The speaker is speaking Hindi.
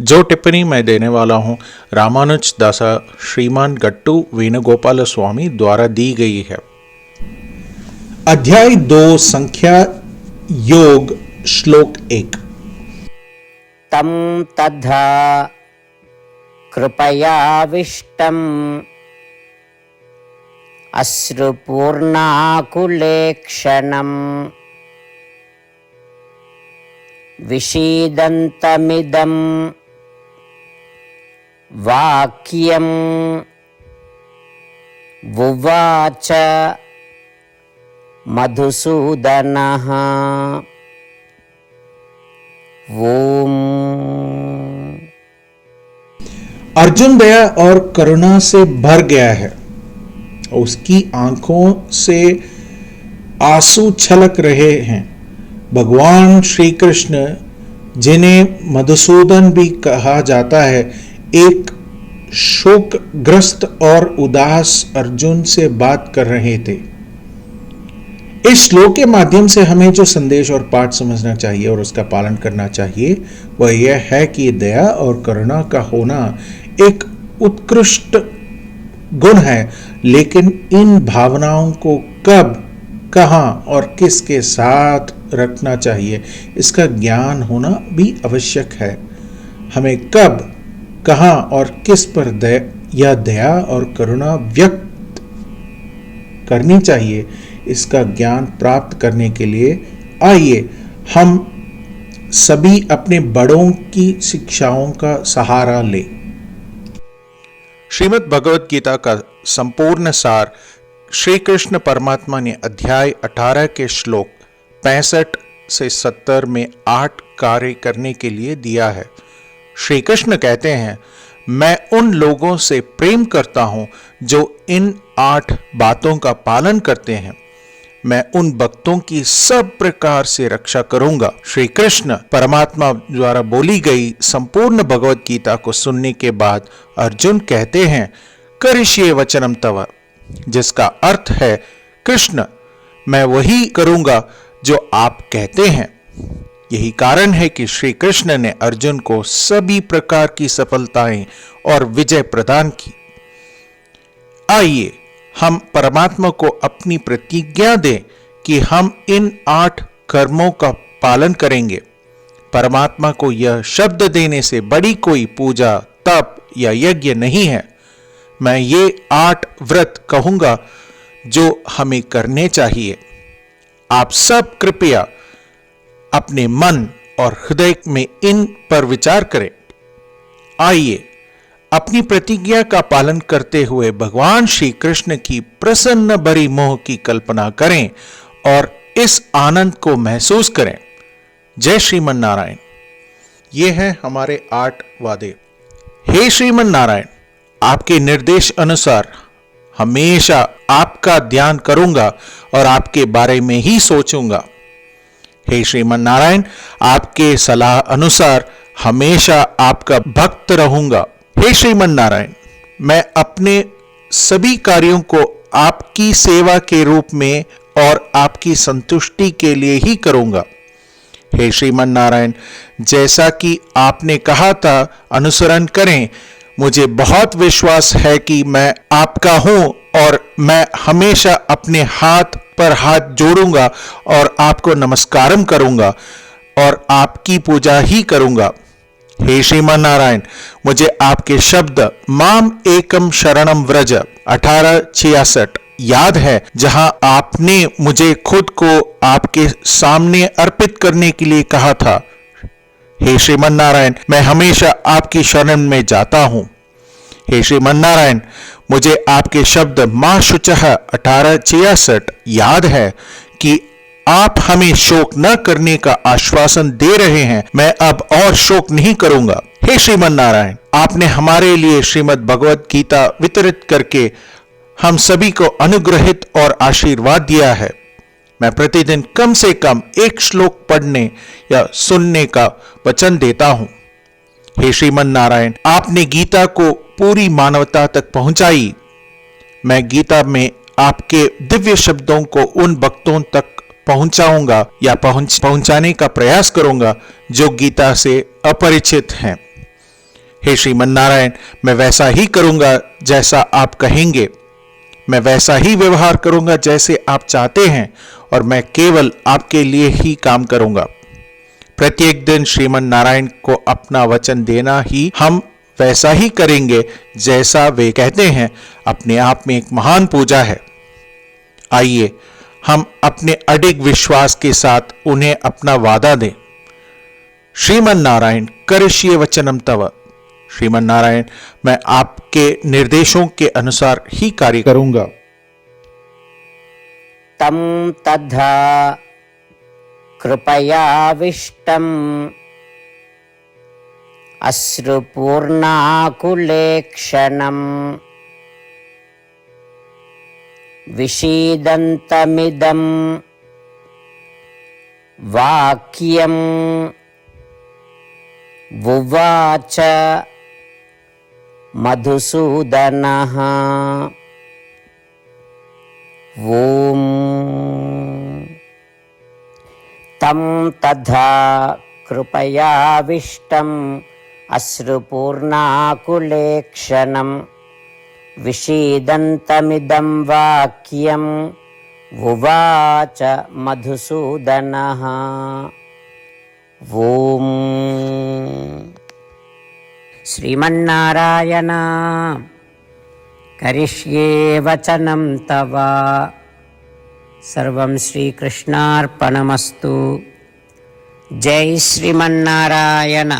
जो टिप्पणी मैं देने वाला हूँ रामानुज दासा श्रीमान गट्टू वेणुगोपाल स्वामी द्वारा दी गई है। अध्याय 2 संख्या योग श्लोक 1। तं तद्धा कृपयाविष्टम् अश्रुपूर्णाकुलेक्षणम् विषीदन्तमिदं वाक्यम् वुवाच मधुसूदनः। ओम। अर्जुन दया और करुणा से भर गया है। उसकी आंखों से आंसू छलक रहे हैं। भगवान श्री कृष्ण, जिन्हें मधुसूदन भी कहा जाता है, एक शोकग्रस्त और उदास अर्जुन से बात कर रहे थे। इस श्लोक के माध्यम से हमें जो संदेश और पाठ समझना चाहिए और उसका पालन करना चाहिए वह यह है कि दया और करुणा का होना एक उत्कृष्ट गुण है, लेकिन इन भावनाओं को कब, कहां और किसके साथ रखना चाहिए इसका ज्ञान होना भी आवश्यक है। हमें कब, कहां और किस पर दया और करुणा व्यक्त करनी चाहिए इसका ज्ञान प्राप्त करने के लिए आइए हम सभी अपने बड़ों की शिक्षाओं का सहारा लें। श्रीमद् भगवद गीता का संपूर्ण सार श्री कृष्ण परमात्मा ने अध्याय 18 के श्लोक 65 से 70 में 8 कार्य करने के लिए दिया है। श्री कृष्ण कहते हैं, मैं उन लोगों से प्रेम करता हूं जो इन 8 बातों का पालन करते हैं। मैं उन भक्तों की सब प्रकार से रक्षा करूंगा। श्री कृष्ण परमात्मा द्वारा बोली गई संपूर्ण भगवद गीता को सुनने के बाद अर्जुन कहते हैं, करिष्ये वचनम तव, जिसका अर्थ है, कृष्ण मैं वही करूंगा जो आप कहते हैं। यही कारण है कि श्री कृष्ण ने अर्जुन को सभी प्रकार की सफलताएं और विजय प्रदान की। आइए हम परमात्मा को अपनी प्रतिज्ञा दें कि हम इन 8 कर्मों का पालन करेंगे। परमात्मा को यह शब्द देने से बड़ी कोई पूजा, तप या यज्ञ नहीं है। मैं ये 8 व्रत कहूंगा जो हमें करने चाहिए। आप सब कृपया अपने मन और हृदय में इन पर विचार करें। आइए अपनी प्रतिज्ञा का पालन करते हुए भगवान श्री कृष्ण की प्रसन्न भरी मोह की कल्पना करें और इस आनंद को महसूस करें। जय श्रीमन नारायण। ये हैं हमारे 8 वादे। हे श्रीमन नारायण, आपके निर्देश अनुसार हमेशा आपका ध्यान करूंगा और आपके बारे में ही सोचूंगा। हे श्रीमन नारायण, आपके सलाह अनुसार हमेशा आपका भक्त रहूंगा। हे श्रीमन नारायण, मैं अपने सभी कार्यों को आपकी सेवा के रूप में और आपकी संतुष्टि के लिए ही करूंगा। हे श्रीमन नारायण, जैसा कि आपने कहा था अनुसरण करें। मुझे बहुत विश्वास है कि मैं आपका हूं और मैं हमेशा अपने हाथ पर हाथ जोड़ूंगा और आपको नमस्कारम करूंगा और आपकी पूजा ही करूंगा। हे श्रीमान नारायण, मुझे आपके शब्द माम एकम शरणम व्रज 1866 याद है, जहां आपने मुझे खुद को आपके सामने अर्पित करने के लिए कहा था। हे श्रीमान नारायण, मैं हमेशा आपकी शरण में जाता हूं। हे श्रीमान नारायण, मुझे आपके शब्द मां शुचः 1866 याद है कि आप हमें शोक न करने का आश्वासन दे रहे हैं। मैं अब और शोक नहीं करूंगा। हे श्रीमन नारायण, आपने हमारे लिए श्रीमद् भगवद गीता वितरित करके हम सभी को अनुग्रहित और आशीर्वाद दिया है। मैं प्रतिदिन कम से कम 1 श्लोक पढ़ने या सुनने का वचन देता हूं। हे श्रीमन नारायण, आपने गीता को पूरी मानवता तक पहुंचाई। मैं गीता में आपके दिव्य शब्दों को उन भक्तों तक पहुंचाऊंगा या पहुंचाने का प्रयास करूंगा जो गीता से अपरिचित हैं। हे श्रीमन नारायण, मैं वैसा ही करूंगा जैसा आप कहेंगे, मैं वैसा ही व्यवहार करूंगा जैसे आप चाहते हैं, और मैं केवल आपके लिए ही काम करूंगा। प्रत्येक दिन श्रीमन नारायण को अपना वचन देना ही हम वैसा ही करेंगे जैसा वे कहते हैं, अपने आप में एक महान पूजा है। आइए हम अपने अडिग विश्वास के साथ उन्हें अपना वादा दें। श्रीमन नारायण करिष्ये वचनम तव। श्रीमन नारायण, मैं आपके निर्देशों के अनुसार ही कार्य करूंगा। तं तथा कृपयाविष्टम् अश्रुपूर्णाकुलेक्षणम् विषीदन्तमिदं वाक्यं वुवाच मधुसूदनः। ॐ तं तथा कृपयाविष्टम् अश्रुपूर्णाकुलेक्षणं विषीदन्तमिदं वाक्यं वुवाच मधुसूदनः। ॐ श्रीमन्नारायण करिष्ये वचनं तव। सर्वं श्रीकृष्णार्पणमस्तु। जय श्रीमन्नारायण।